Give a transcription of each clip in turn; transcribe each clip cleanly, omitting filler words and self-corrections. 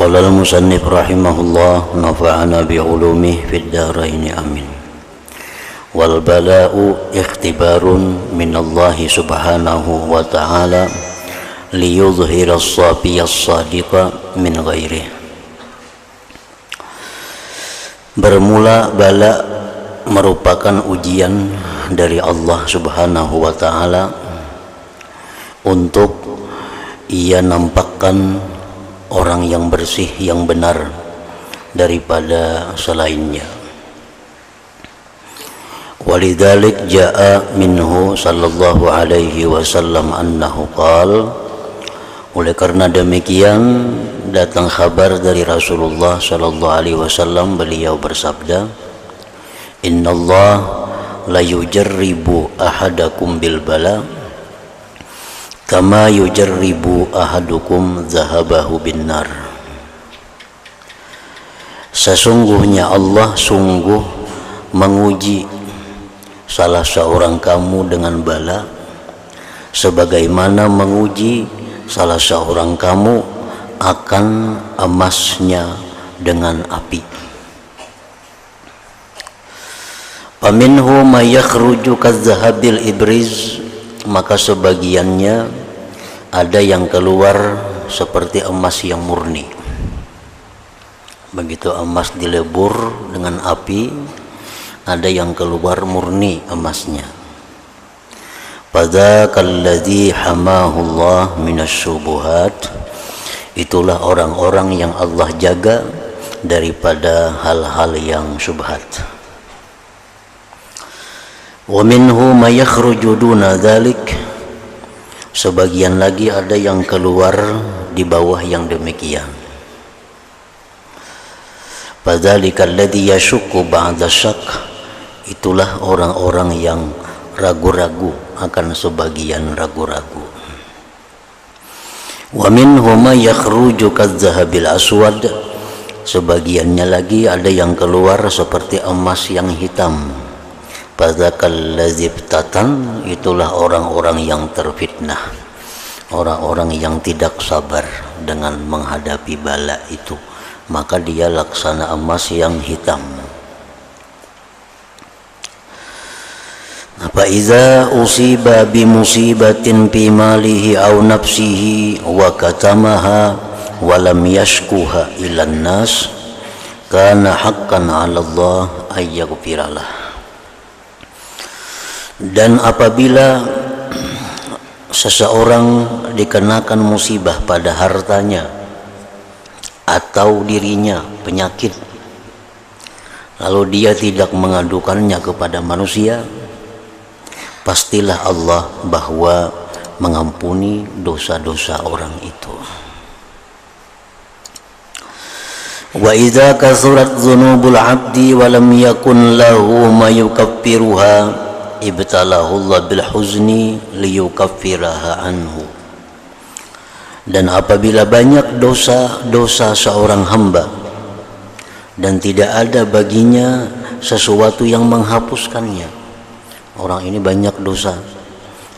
Qala al-musannif rahimahullah nafa'ana bi'ulumihi fid dharain amin. Wal bala'u ikhtibarun minallahi subhanahu wa ta'ala liyudhhira as-safiya as-sadiqa min ghairihi. Bermula bala merupakan ujian dari Allah subhanahu wa ta'ala untuk ia nampakkan orang yang bersih, yang benar daripada selainnya. Walidzalik jaa minhu sallallahu alaihi wasallam annahu qala, oleh karena demikian datang kabar dari Rasulullah sallallahu alaihi wasallam, beliau bersabda, innallah la yujarribu ahadakum bil bala kama yujarribu ahadukum zahabahu bin nar. Sesungguhnya Allah sungguh menguji salah seorang kamu dengan bala sebagaimana menguji salah seorang kamu akan emasnya dengan api. Faminhu may yakhruju kadzahabil ibriz, maka sebagiannya ada yang keluar seperti emas yang murni. Begitu emas dilebur dengan api, ada yang keluar murni emasnya. Fadzakal-ladzi hamahu Allah minasyubuhat, itulah orang-orang yang Allah jaga daripada hal-hal yang syubhat. Wa minhu may yakhruju duna dzalik, sebagian lagi ada yang keluar di bawah yang demikian. Fadzalikal ladzi yashukku ba'da syak, itulah orang-orang yang ragu-ragu akan sebagian ragu-ragu. Wa minhu may yakhruju kadzahabil aswad, sebagiannya lagi ada yang keluar seperti emas yang hitam. Fadzakal ladzi ibtatan, itulah orang-orang yang terfitnah, orang-orang yang tidak sabar dengan menghadapi bala itu, maka dia laksana emas yang hitam. Fa iza usiba bi musibatin fi malihi aw nafsihi wa katamaha wa lam yashkuha ilan nas kana haqqan 'ala Allah ay yaghfiralah. Dan apabila seseorang dikenakan musibah pada hartanya atau dirinya penyakit, lalu dia tidak mengadukannya kepada manusia, pastilah Allah bahwa mengampuni dosa-dosa orang itu. Wa idza kasurat dzunubul 'abdi wa lam yakun lahu ma yukaffiruha ibtalahu Allah bil huzni liyukaffiraha anhu. Dan apabila banyak dosa-dosa seorang hamba dan tidak ada baginya sesuatu yang menghapuskannya, orang ini banyak dosa,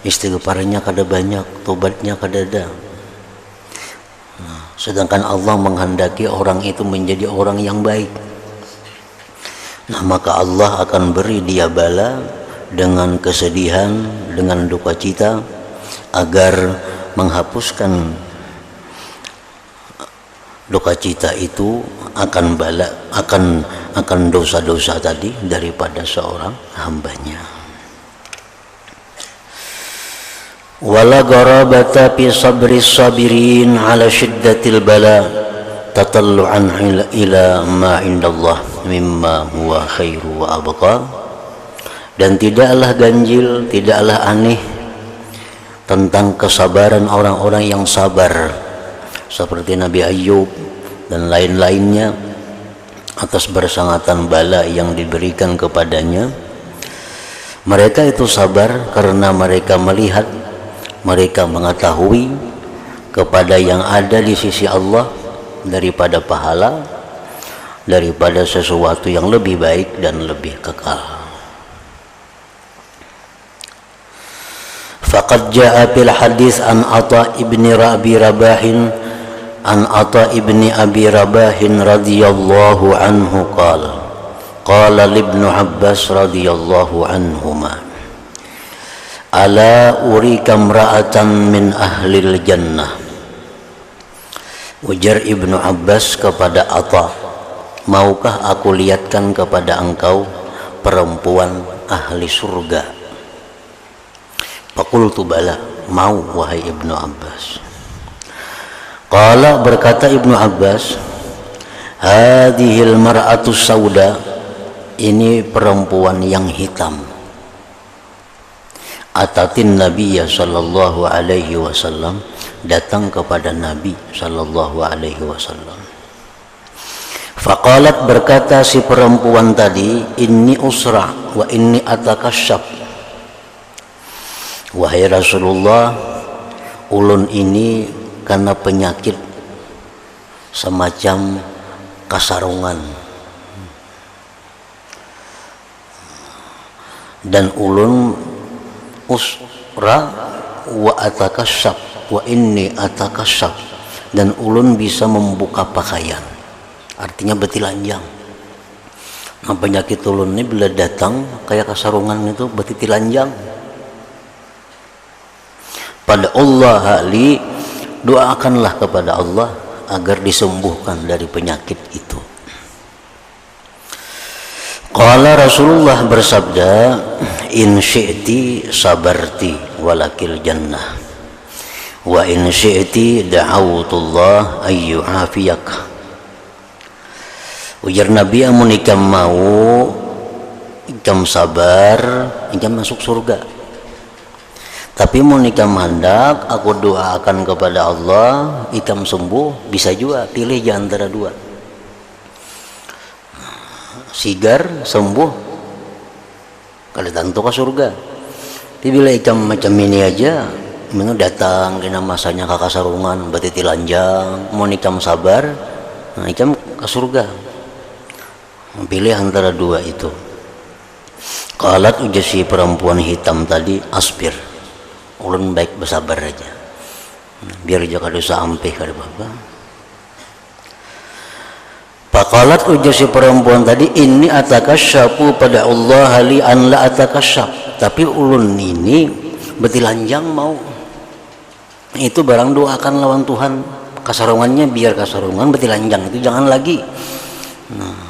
istighfarnya kada banyak, tobatnya kada ada, sedangkan Allah menghendaki orang itu menjadi orang yang baik, maka Allah akan beri dia bala dengan kesedihan, dengan duka cita, agar menghapuskan duka cita itu akan dosa-dosa tadi daripada seorang hambanya. Wala gharabata fi sabris sabirin ala syiddatil bala tatallu'an ila ma indallah mimma huwa khairu wa abqa. Dan tidaklah ganjil, tidaklah aneh tentang kesabaran orang-orang yang sabar seperti Nabi Ayyub dan lain-lainnya atas bersangatan bala yang diberikan kepadanya. Mereka itu sabar karena mereka melihat, mereka mengetahui kepada yang ada di sisi Allah daripada pahala, daripada sesuatu yang lebih baik dan lebih kekal. Faqad jaa fil hadis an Atha ibn Rabi Rabahin an Atha ibni Abi Rabahin radhiyallahu anhu qala ibnu Abbas radhiyallahu anhuma ala urika imra'atan min ahlil jannah. Ujar Ibnu Abbas kepada Atha, maukah aku lihatkan kepada engkau perempuan ahli surga? Faqultu bala, mau wahai Ibnu Abbas. Qala, berkata Ibnu Abbas, hadhil mar'atu sauda, ini perempuan yang hitam. Atatin Nabiya sallallahu alaihi wasallam, datang kepada Nabi sallallahu alaihi wasallam. Faqalat, berkata si perempuan tadi, inni usra wa inni atakasyaf. Wahai Rasulullah, ulun ini karena penyakit semacam kasarungan, dan ulun usra wa atakasyaf wa inni atakasyaf, dan ulun bisa membuka pakaian, artinya betilanjang. Nah, penyakit ulun ini bila datang kayak kasarungan itu betilanjang. Pada Allah li, doakanlah kepada Allah agar disembuhkan dari penyakit itu. Qala, Rasulullah bersabda, in syi'ti sabarti walakil jannah wa in syi'ti da'awtullah ayyu'afiyak. Ujar Nabi, amun ikam mau, ikam sabar, ikam masuk surga. Tapi mun ikam hendak, aku doakan kepada Allah, ikam sembuh, bisa juga, pilih di antara dua. Sigar, sembuh, kalau tentu ke surga. Tapi bila ikam macam ini aja, menu datang kena masanya kakak sarungan, berarti lanjang, mun ikam sabar, nah ikam ke surga. Pilih antara dua itu. Qalat, ujar si perempuan hitam tadi, asbir, ulun baik bersabar aja, biar jaga dosa ampih kada apa. Faqalat, ujar si perempuan tadi, inni atakasyafu pada Allah li an la atakasyaf. Tapi ulun ini betilanjang mau. Itu barang doakan lawan Tuhan, kasarungannya biar kasarungan, betilanjang itu jangan lagi. Nah,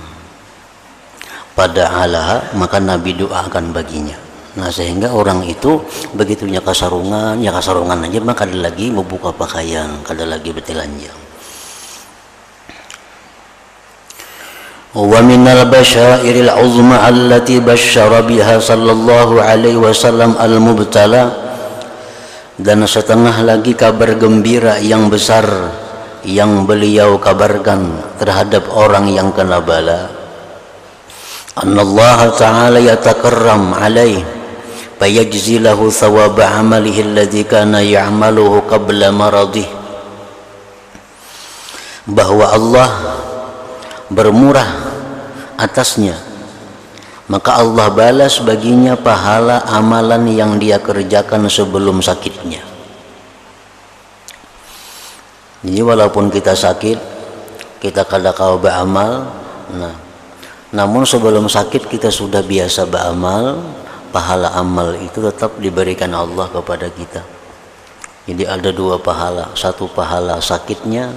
pada Allah, maka Nabi doakan baginya. Nah, sehingga orang itu begitunya kasarungan, ya kasarungan aja, maka ada lagi membuka pakaian, kada lagi betilanjang. Wa minal basyairil uzma allati basyara biha sallallahu alaihi wasallam al-mubtala, dan setengah lagi kabar gembira yang besar yang beliau kabarkan terhadap orang yang kena bala. Annallaha ta'ala yatakarram alaih fayajzi lahu thawaba amalihi alladhi kana ya'maluhu qabla maradih, bahwa Allah bermurah atasnya, maka Allah balas baginya pahala amalan yang dia kerjakan sebelum sakitnya. Jadi walaupun kita sakit, kita kada kau beramal, namun sebelum sakit kita sudah biasa beramal, pahala amal itu tetap diberikan Allah kepada kita. Jadi ada dua pahala, satu pahala sakitnya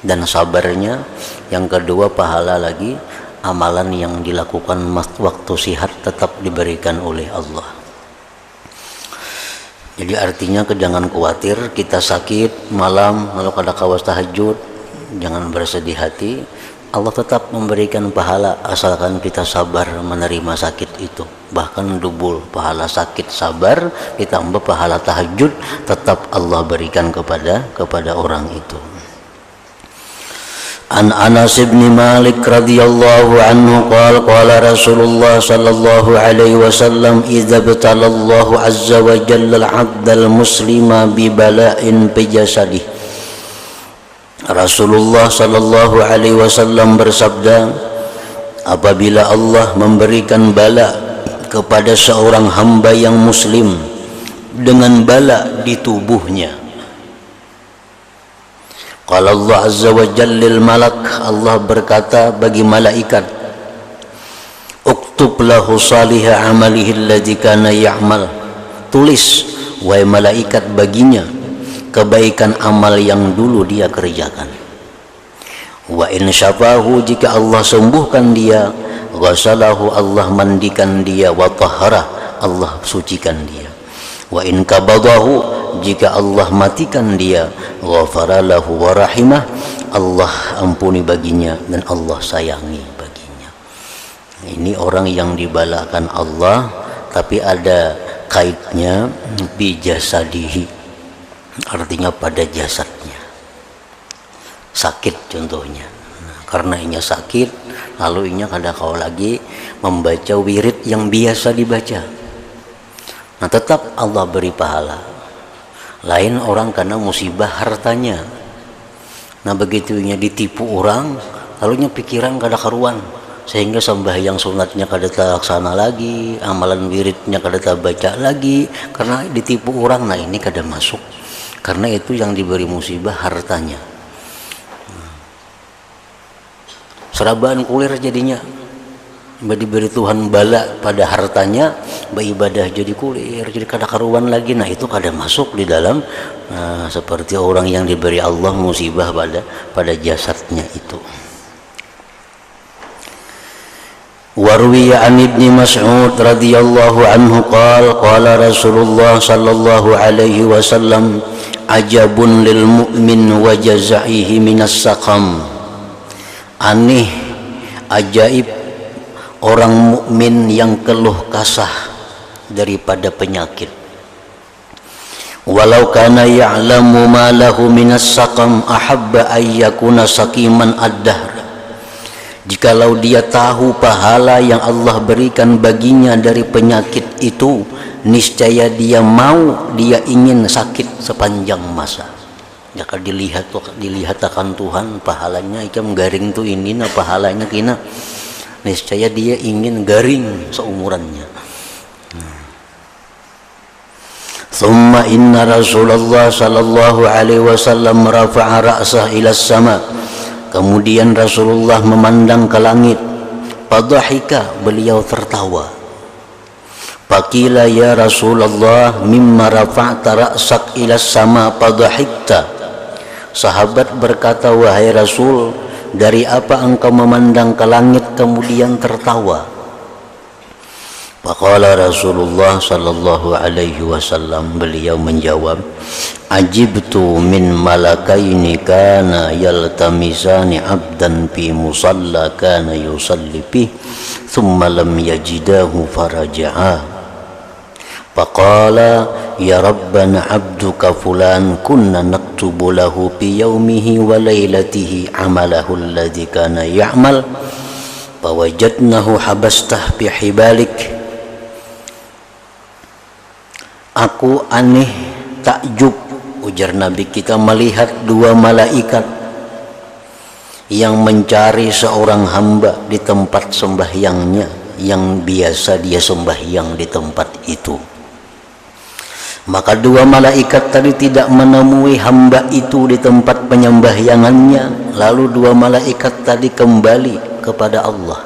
dan sabarnya, yang kedua pahala lagi amalan yang dilakukan waktu sihat tetap diberikan oleh Allah. Jadi artinya jangan khawatir kita sakit malam lalu kada kawas tahajud, jangan bersedih hati, Allah tetap memberikan pahala asalkan kita sabar menerima sakit itu. Bahkan double pahala sakit sabar ditambah pahala tahajud, tetap Allah berikan kepada orang itu. An Anas bin Malik radhiyallahu anhu qala Rasulullah sallallahu alaihi wasallam, idza batalallahu azza wa jalla al-'abdal muslima bi bala'in fi jasadih. Rasulullah sallallahu alaihi wasallam bersabda, apabila Allah memberikan bala kepada seorang hamba yang muslim dengan bala di tubuhnya, Qala Allah azza wa jalla lil malak, Allah berkata bagi malaikat, uktub lahu salihah amalihi alladzi kana ya'mal, tulis wahai malaikat baginya kebaikan amal yang dulu dia kerjakan. Wa in syafahu, jika Allah sembuhkan dia, ghasalahu, Allah mandikan dia, wa tahharah, Allah sucikan dia. Wa in kabadahu, jika Allah matikan dia, ghafaralahu wa rahimah, Allah ampuni baginya dan Allah sayangi baginya. Ini orang yang dibalakan Allah, tapi ada kaitnya bi jasadihi, artinya pada jasadnya. Sakit contohnya, karena inya sakit, lalu inya kada kau lagi membaca wirid yang biasa dibaca. Nah, tetap Allah beri pahala. Lain orang karena musibah hartanya. Nah, begitu inya ditipu orang, lalu inya pikiran kada karuan, sehingga sembahyang sunatnya kada terlaksana lagi, amalan wiridnya kada terbaca lagi, karena ditipu orang. Nah, ini kada masuk, karena itu yang diberi musibah hartanya. Serabaan kulir jadinya, diberi Tuhan bala pada hartanya, beribadah jadi kulir, jadi kada karuan lagi. Nah, itu kada masuk di dalam seperti orang yang diberi Allah musibah pada jasadnya itu. Warwiya an Ibni Mas'ud radhiyallahu anhu qala Rasulullah sallallahu alaihi wasallam, ajabun lil mu'min wa jaza'ihi minas saqam. Aneh, ajaib orang mukmin yang keluh kasah daripada penyakit. Walau kana ya'lamu ma lahu minas saqam ahabba ayyakuna saqiman ad-dahr. Jikalau dia tahu pahala yang Allah berikan baginya dari penyakit itu, niscaya dia ingin sakit sepanjang masa. Jika dilihat akan Tuhan pahalanya ikam garing tu ini, nah pahalanya kina, niscaya dia ingin garing seumurannya. Thumma inna Rasulullah sallallahu alaihi wasallam rafa'a ra'sah ila sama. Kemudian Rasulullah memandang ke langit. Padahika, beliau tertawa. Faqila ya Rasulullah mimma rafa'ta ra'sak ila sama padahikta. Sahabat berkata, wahai Rasul, dari apa engkau memandang ke langit kemudian tertawa? Faqala Rasulullah sallallahu alaihi wasallam, beliau menjawab, ajibtu min malakaini kana yaltamisani abdan fi musalla kana yusalli bih thumma lam yajidahu faraja'a. Faqala ya Rabbana abduka fulan kunna naktubu lahu fi yaumihi wa lailatihi amalahu alladhi kana ya'mal fawajadnahu habastah bi hibalik. Aku aneh, takjub, ujar Nabi kita, melihat dua malaikat yang mencari seorang hamba di tempat sembahyangnya yang biasa dia sembahyang di tempat itu. Maka dua malaikat tadi tidak menemui hamba itu di tempat penyembahyangannya. Lalu dua malaikat tadi kembali kepada Allah,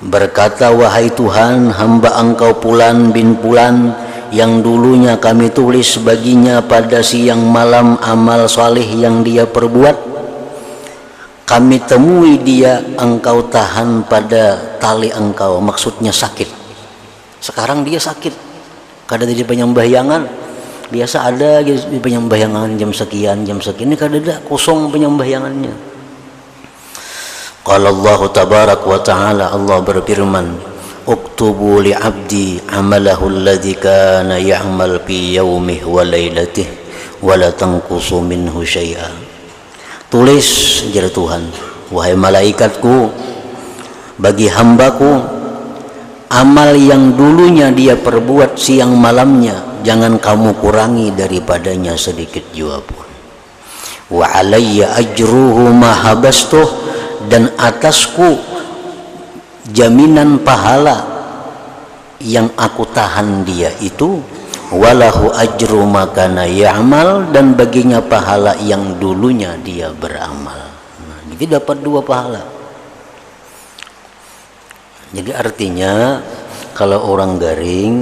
berkata, wahai Tuhan, hamba engkau Fulan bin Fulan yang dulunya kami tulis baginya pada siang malam amal saleh yang dia perbuat, kami temui dia engkau tahan pada tali engkau, maksudnya sakit. Sekarang dia sakit, kada di penyembahyangan. Biasa ada di penyembahyangan jam sekian, ini kada ada, kosong penyembahyangannya. Qala Allah tabarak wa ta'ala, Allah berfirman, uktubu li abdi amalahu alladhi kana ya'mal fi yawmihi wa laylatih wa la tanqusu minhu syai'a. Tulis, jar Tuhan, wahai malaikatku, bagi hambaku amal yang dulunya dia perbuat siang malamnya, jangan kamu kurangi daripadanya sedikit jua pun. Wa alayya ajruhu ma habastuh, dan atasku jaminan pahala yang aku tahan dia itu. walahu ajru makana ya'mal, dan baginya pahala yang dulunya dia beramal. Nah, jadi dapat 2 pahala. Jadi artinya kalau orang garing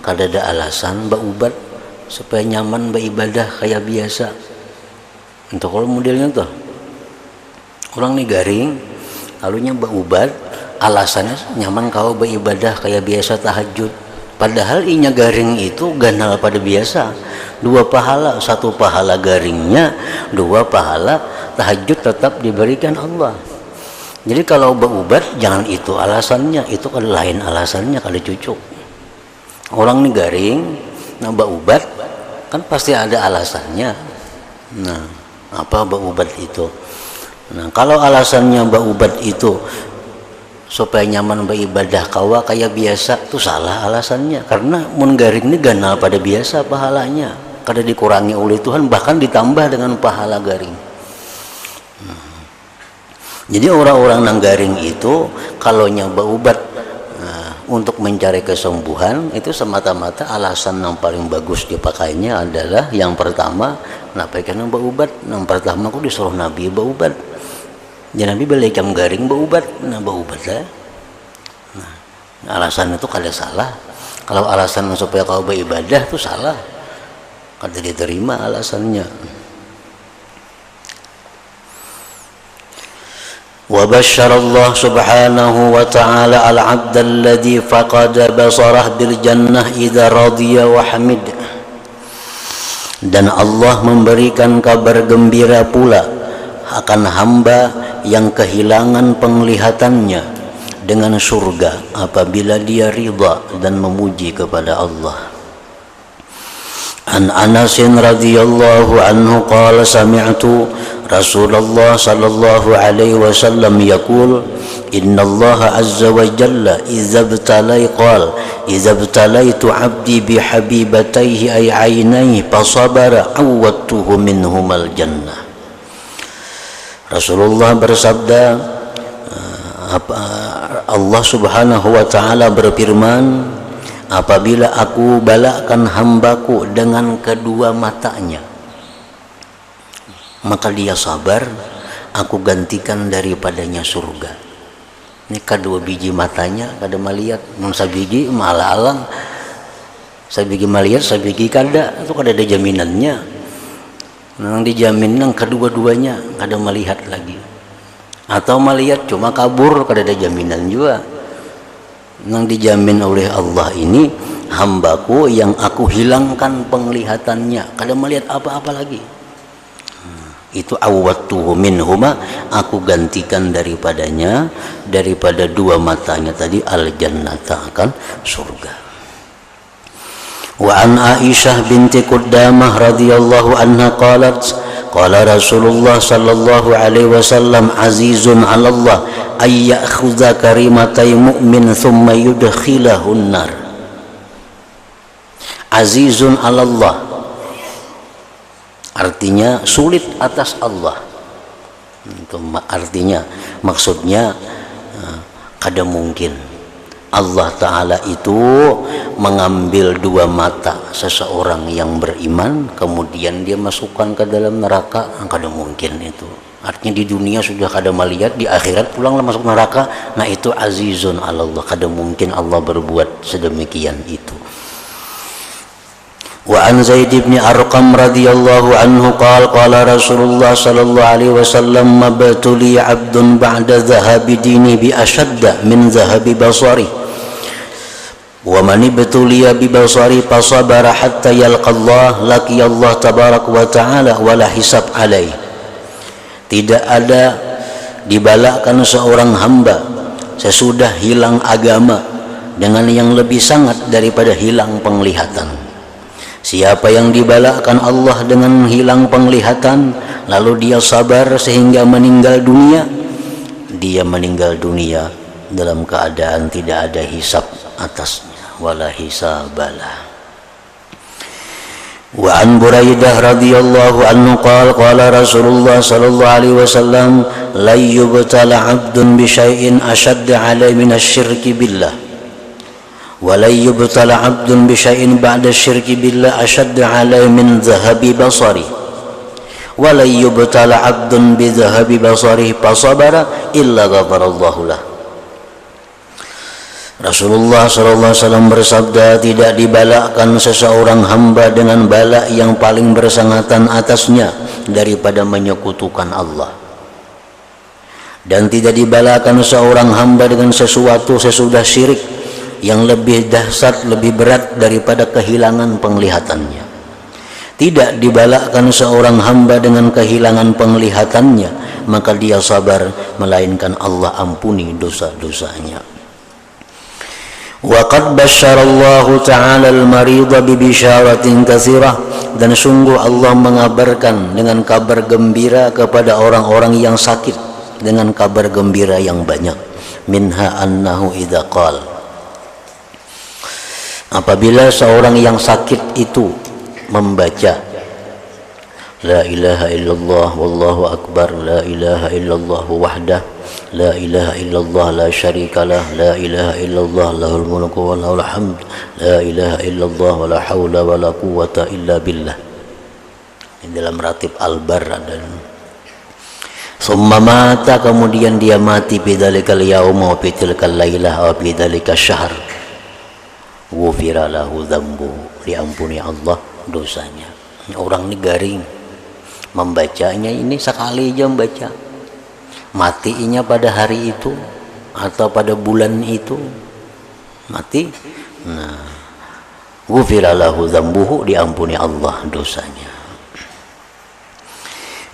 kada ada alasan baubat supaya nyaman beribadah kayak biasa. Untuk kalau modelnya tuh orang nih garing lalunya baubat, alasannya nyaman kau beribadah kayak biasa tahajud. Padahal inya garing itu ganal pada biasa. 2 pahala, 1 pahala garingnya, 2 pahala tahajud tetap diberikan Allah. Jadi kalau baubat jangan itu alasannya, itu kan lain alasannya, kada cucuk. Orang nih garing, nah baubat kan pasti ada alasannya. Nah, apa baubat itu? Nah, kalau alasannya baubat itu supaya nyaman beribadah kawa kayak biasa, itu salah alasannya. Karena mun garing ini ganal pada biasa pahalanya, kada dikurangi oleh Tuhan, bahkan ditambah dengan pahala garing. Jadi orang-orang nang garing itu kalau nyoba ubat untuk mencari kesembuhan, itu semata-mata alasan yang paling bagus dipakainya adalah yang pertama, kenapa karena baubat? Yang pertama aku disuruh Nabi baubat. Ya Nabi balik jam garing baubat, nah baubat lah. Nah, alasan itu kada salah. Kalau alasan supaya kau beribadah itu salah, kada diterima alasannya. وبشر الله سبحانه وتعالى العبد الذي فقد بصره بالجنة إذا رضي وحمد. Dan Allah memberikan kabar gembira pula akan hamba yang kehilangan penglihatannya dengan surga apabila dia ridha dan memuji kepada Allah. An Anas radhiyallahu anhu qala sami'tu Rasulullah sallallahu alaihi wasallam yaqul inna Allah azza wa jalla idza ibtalaitu 'abdi bi habibatayhi ay 'ainayhi fasabara awwatuhu minhumal jannah. Rasulullah bersabda, Allah subhanahu wa ta'ala berfirman, apabila aku balakan hambaku dengan kedua matanya, maka dia sabar, aku gantikan daripadanya surga. Ini kedua biji matanya kada malihat, mun sabiji malah alang, sabiji malihat sabiji kada, itu kada ada jaminannya. Nang dijamin nang kedua-duanya kada melihat lagi, atau melihat cuma kabur, kada ada jaminan juga. Nang dijamin oleh Allah ini, hambaku yang aku hilangkan penglihatannya, kada melihat apa-apa lagi, itu awwatuhu minhuma, aku gantikan daripadanya, daripada dua matanya tadi, al-jannata, akan surga. Wa an Aisyah binti Qudamah radhiyallahu anha qalat qala Rasulullah sallallahu alaihi wasallam azizun 'ala Allah ay ya'khudha karimatay mu'min thumma yudkhilahun nar. Azizun 'ala Allah artinya sulit atas Allah. Itu artinya, maksudnya kada mungkin Allah Ta'ala itu mengambil dua mata seseorang yang beriman kemudian dia masukkan ke dalam neraka. Kada mungkin itu. Artinya di dunia sudah kada melihat, di akhirat pulanglah masuk neraka. Nah itu azizun 'ala Allah, kada mungkin Allah berbuat sedemikian itu. Wa an Zaid bin Arqam radhiyallahu anhu qala Rasulullah sallallahu alaihi wasallam mabtuli 'abdun ba'da dhahabi dini bi ashadda min dhahabi basari wa man ibtuliya bi basari fasabara hatta yalqa Allah laqiya Allah tabaraka wa ta'ala wala hisab alaih. Tidak ada dibalakan seorang hamba sesudah hilang agama dengan yang lebih sangat daripada hilang penglihatan. Siapa yang dibalakan Allah dengan hilang penglihatan lalu dia sabar sehingga meninggal dunia, dia meninggal dunia dalam keadaan tidak ada hisab atasnya, wala hisabalah. Wa an Buraidah radhiyallahu anhu qala Rasulullah sallallahu alaihi wasallam la yubtala 'abdun bi syai'in ashadda 'alaihi min asy-syirki billah wala yubtala 'abdun bi syai'in ba'da syirki billah ashaddu 'alaihi min dhahabi basari wala yubtala 'abdun bi dhahabi basarihi fasabara illa ghafarallahu lah. Rasulullah SAW bersabda, tidak dibalakkan seseorang hamba dengan bala yang paling bersangatan atasnya daripada menyekutukan Allah, dan tidak dibalakkan seorang hamba dengan sesuatu sesudah syirik yang lebih dahsyat, lebih berat daripada kehilangan penglihatannya. Tidak dibalakkan seorang hamba dengan kehilangan penglihatannya, maka dia sabar, melainkan Allah ampuni dosa-dosanya. Wa qad basyarallahu ta'ala al-marida bi bisyaratin katsirah, dan sungguh Allah mengabarkan dengan kabar gembira kepada orang-orang yang sakit dengan kabar gembira yang banyak. Minha annahu idza qala, apabila seorang yang sakit itu membaca la ilaha illallah wallahu akbar, la ilaha illallah wahdah, la ilaha illallah la syarikalah, la ilaha illallah lahul mulku wa lahul hamd, la ilaha illallah wa la haula wa la quwwata illa billah. Ini dalam ratib Al-Barr. Dan summa mata, kemudian dia mati bidzalikal yauma wa bitilkal lailah wa bidzalika syahr, ghufira lahu dzambu, diampuni Allah dosanya. Orang ini garing membacanya, ini sekali aja membaca, matinya pada hari itu atau pada bulan itu mati, nah ghufira lahu dzambuhu, diampuni Allah dosanya.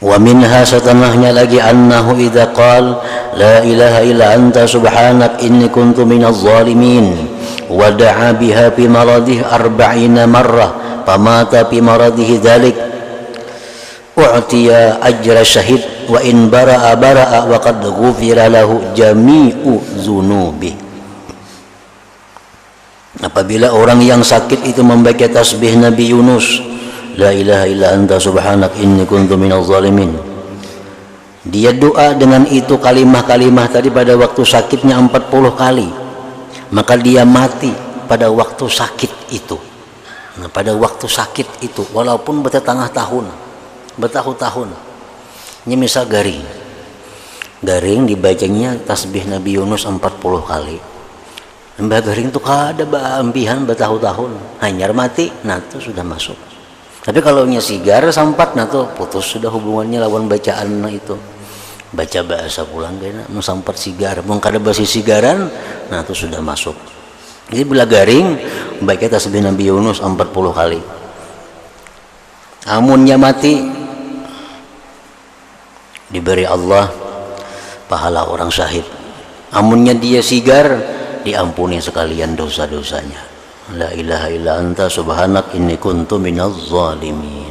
Wa minha, setelahnya lagi, annahu idza qala la ilaha illa anta subhanak inni kuntu minaz zalimin wa da'a biha fi maradih 40 marrah famata fi maradihi dzalik u'tiya ajra syahid wa in bara'a bara'a wa qad ghufira lahu jami'u dzunubi. Apabila orang yang sakit itu membaca tasbih Nabi Yunus, la ilaha illa anta subhanak inni kuntu minaz zalimin, dia doa dengan itu kalimah-kalimah tadi pada waktu sakitnya 40 kali, maka dia mati pada waktu sakit itu. Nah, pada waktu sakit itu, walaupun bertahun-tahun, ini misal garing dibacanya tasbih Nabi Yunus 40 kali, mbak garing itu kada ambihan bertahun-tahun, hanyar mati, nah itu sudah masuk. Tapi kalau nya sigar sampat, nah tuh putus sudah hubungannya lawan bacaan itu, baca bahasa pulang kena sampat sigar, mau kada basi sigaran, nah itu sudah masuk. Jadi bila garing baca tasbih Nabi Yunus 40 kali, amunnya mati diberi Allah pahala orang syahid, amunnya dia sigar diampuni sekalian dosa-dosanya. La ilaha illa anta subhanak inni kuntu minaz zalimin.